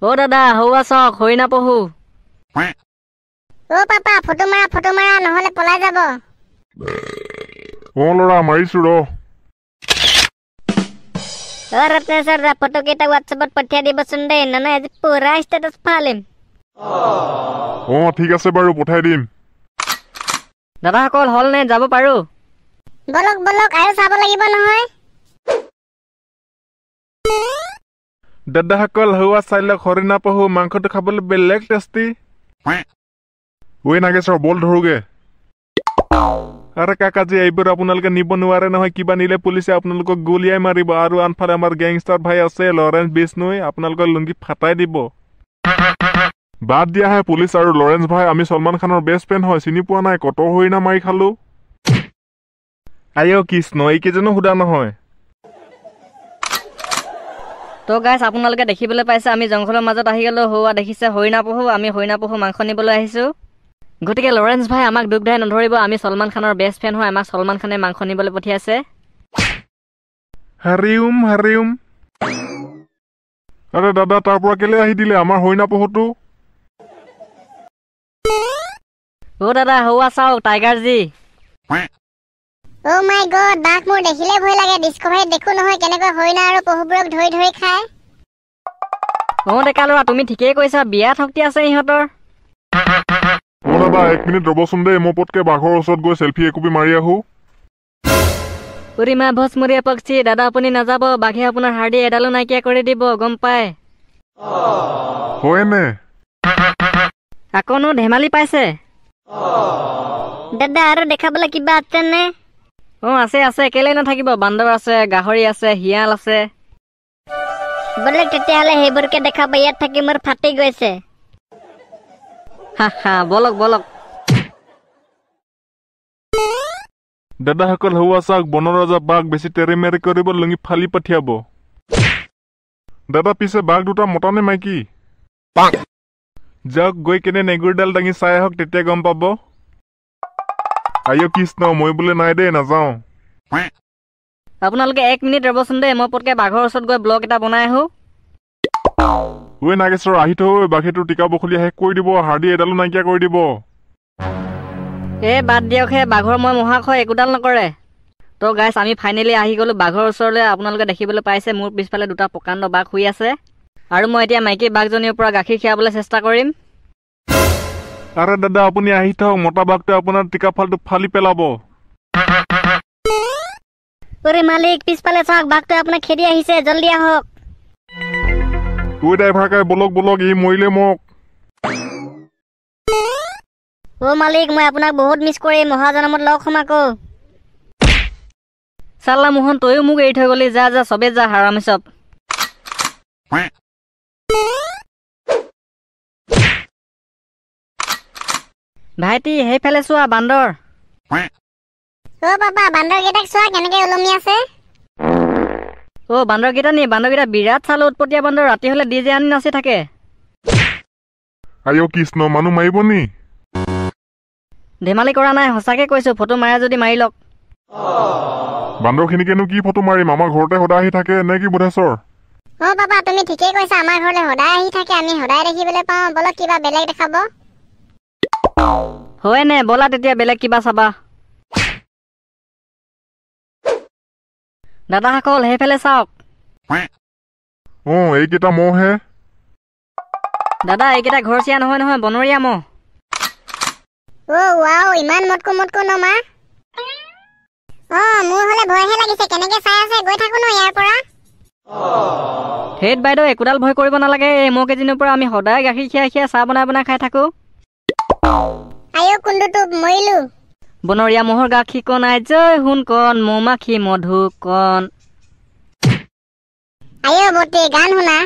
ও দাদা হৌৱা চাওক হৰিণা পহু। ও পাপা ফটো মাৰা নহলে পলাই যাব। ও লৰা মাৰিছো ৰ। ও ৰত্নেশ্বৰ দা ফটো কেইটা হোৱাটছএপত পঠিয়াই দিবচোন দেই, নানা আজি পুৰা ষ্টেটাছ ফালিম। ঠিক আছে বাৰু পঠাই দিম। দাদাসকল হল নে যাব পাৰো? বলক আৰু চাব লাগিব নহয়। দাদাসকল হৌৱা চাই লওক হৰিণা পহু, মাংসটো খাবলৈ বেলেগ টেষ্টি। ঐ নাগেশ্বৰ বল ধৰোগে। আৰে কাকাজি এইবোৰ আপোনালোকে নিব নোৱাৰে নহয়, কিবা নিলে পুলিচে আপোনালোকক গুলিয়াই মাৰিব। আৰু আনফালে আমাৰ গেংষ্টাৰ ভাই আছে লৰেঞ্চ বিষ্ণুই, আপোনালোকৰ লুংগি ফাটাই দিব। বাদ দিয়াহে পুলিচ আৰু লৰেঞ্চ ভাই, আমি সলমান খানৰ বেষ্ট ফ্ৰেণ্ড হয়, চিনি পোৱা নাই? কত হৰিণা মাৰি খালো। আইঅ কৃষ্ণ, এইকেইজনো সোধা নহয়। তো গাইছ আপোনালোকে দেখিবলৈ পাইছে আমি জংঘলৰ মাজত আহি গলো। হৌৱা দেখিছে হৰিণা পহু, আমি হৰিণা পহু মাংস নিবলৈ আহিছো। গতিকে লৰেঞ্চ ভাই আমাক দুখ দাই নধৰিব, আমি সলমান খানৰ বেষ্ট ফ্ৰেণ্ড হয়, আমাক সলমান খানে মাংস নিবলৈ পঠিয়াইছে। হাৰিউম। আৰে দাদা তাৰ পৰা কেলে আহি দিলে আমাৰ হৰিণা পহুটো? ও দাদা হৌৱা চাওক টাইগাৰ জি। ও মাই গড, বাঘ মোৰ দেখিলে ভয় লাগে। ডিস্কভাৰীত দেখো নহয় কেনেকৈ হৰিণা আৰু পহুবোৰক ধৰি খায়। ডেকা ল'ৰা তুমি ঠিকেই কৈছা, বিয়াত শক্তি আছে ইহঁতৰ। দাদা 1 মিনিট ৰবচোন দেই, মই পতকে বাঘৰ ওচৰত গৈ চেলফি একপি মাৰি আহো। উৰিমা ভস্মৰীয়া পক্ষী, দাদা আপুনি নাযাব, বাঘে আপোনাৰ হাৰ্ডি এডালো নাইকিয়া কৰি দিব, গম পায়? হয়নে? আকৌনো ধেমালি পাইছে? দাদা আৰু দেখাবলৈ কিবা আছে নে? আছে, কেলে নাথাকিব, বান্দৰ আছে, গাহৰি আছে, শিয়াল আছে। বলক তেতিয়াহ'লে সেইবোৰকে দেখাব, ইয়াত থাকি মোৰ ফাটি গৈছে। হা বলক। দাদাসকল হৌৱা চাওক বনৰ ৰজা বাঘ, বেছি তেৰেমেৰে কৰিব লুঙি ফালি পঠিয়াব। দাদা পিছে বাঘ দুটা মতা নে মাইকী? যাওক গৈ কেনে নেগুৰডাল দাঙি চাই আহক, তেতিয়া গম পাব। আইঅ কৃষ্ণ, মই বোলে নাই দেই, নাযাওঁ। আপোনালোকে 1 মিনিট ৰবচোন দেই, মই পতকে বাঘৰ ওচৰত গৈ ব্লগ এটা বনাই আহো। ঐ নাগেশ্বৰ আহি থৈ, বাঘেটো টিকা বখলিয়া শেষ কৰি দিব, হাৰ্ডি এডালো নাইকিয়া কৰি দিব। বাদ দিয়কহে, বাঘৰ মই মহাশয় একোডাল নকৰে। তো গাইছ আমি ফাইনেলি আহি গলো বাঘৰ ওচৰলৈ। আপোনালোকে দেখিবলৈ পাইছে মোৰ পিছফালে দুটা প্ৰকাণ্ড বাঘ শুই আছে, আৰু মই এতিয়া মাইকী বাঘজনীৰ পৰা গাখীৰ খীৰাবলৈ চেষ্টা কৰিম। আৰে দাদা আপুনি আহি থাকক, মতা বাঘটোৱে আপোনাৰ টিকা ফালটো ফালি পেলাব। মালিক পিছফালে চাওক, বাঘটোৱে আপোনাক খেদি আহিছে, জল্দি আহক। ড্ৰাইভাৰ কাই বলক, ই মৰিলে মোক। মালিক মই আপোনাক বহুত মিছ কৰিম, মহাজনমত লগ হ'ম আকৌ। চাল্লা মোহন তয়ো মোক এৰি থৈ গলি, যা চবে যা হাৰামি চব। ভাইটি সেইফালে চোৱা বান্দৰ। পাপা বান্দৰকেইটাক চোৱা কেনেকে ওলমি আছে। বান্দৰকেইটা নি? বান্দৰকেইটা বিৰাট চালো উৎপতীয়া বান্দৰ, ৰাতি হলে ডিজে আনি নাচি থাকে। আইঅ কৃষ্ণ, মানুহ মাৰিব নি? ধেমালি কৰা নাই, সঁচাকে কৈছো, ফটো মাৰে যদি মাৰি লওক। বান্দৰখিনিকেনো কি ফটো মাৰিম, আমাৰ ঘৰতে সদায় আহি থাকে নে কি বুধেশ্বৰ? পাপা তুমি ঠিকেই কৈছা, আমাৰ ঘৰলে সদায় আহি থাকে, আমি সদায় দেখিবলৈ পাওঁ। বলক কিবা বেলেগ দেখাব। হয় নে, বলা তেতিয়া বেলেগ কিবা চাবা। দাদাসকল সেইফালে চাওক। এইকেইটা মহহে। দাদা এইকেইটা ঘৰচীয়া নহয়, বনৰীয়া মহ। ৱাও, ইমান মটকো নমা। মোৰ হলে ভয়হে লাগিছে, কেনেকে চাই আছে, গৈ থাকো ন ইয়াৰ পৰা। হেড বাইদেউ একোডাল ভয় কৰিব নালাগে, এই মহ কেইজনীৰ পৰা আমি সদায় গাখীৰ খীৰাই চাহ বনাই খাই থাকো। আইঅ কুন্দুটো মৰিলো। বনৰীয়া মহৰ গাখীৰ কণ আই জয় সোণ কণ, মৌ মাখি মধু কণ। আইঅ বটে গান শুনা।